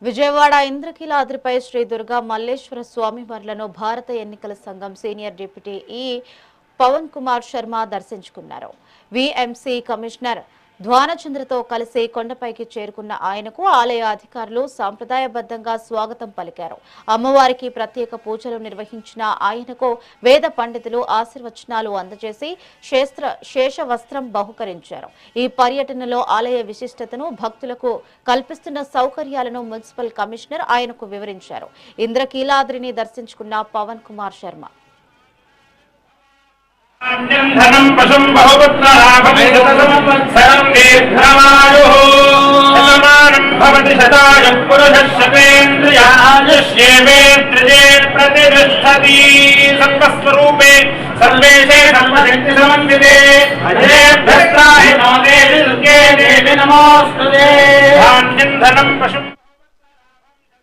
విజయవాడ ఇంద్రకీలాద్రిపై శ్రీ దుర్గా మల్లేశ్వర స్వామివార్లను భారత ఎన్నికల సంఘం సీనియర్ డిప్యూటీ పవన్ కుమార్ శర్మ దర్శించుకున్నారు. విఎంసి కమిషనర్ ధ్వానచంద్రతో కలిసి కొండపైకి చేరుకున్న ఆయనకు ఆలయ అధికారులు సాంప్రదాయబద్ధంగా స్వాగతం పలికారు. అమ్మవారికి ప్రత్యేక పూజలు నిర్వహించిన ఆయనకు వేద పండితులు ఆశీర్వచనాలు అందజేసి శేష వస్త్రం బహుకరించారు. ఈ పర్యటనలో ఆలయ విశిష్టతను, భక్తులకు కల్పిస్తున్న సౌకర్యాలను మున్సిపల్ కమిషనర్ ఆయనకు వివరించారు. ఇంద్రకీలాద్రిని దర్శించుకున్న పవన్ కుమార్ శర్మ धनं पशुं बहुपुत्रलाभं दीर्घमायुः शतमानं भवति शतायुः पुरुषः शतेन्द्रियायुष्येवेन्द्रिये प्रतिष्ठति सर्वस्वरूपे सर्वेशे सर्वशक्तिसमन्विते अजयेभ्यस्त्राहि नो देवी दुर्गे देवी नमोऽस्तुते धान्यं धनं पशुं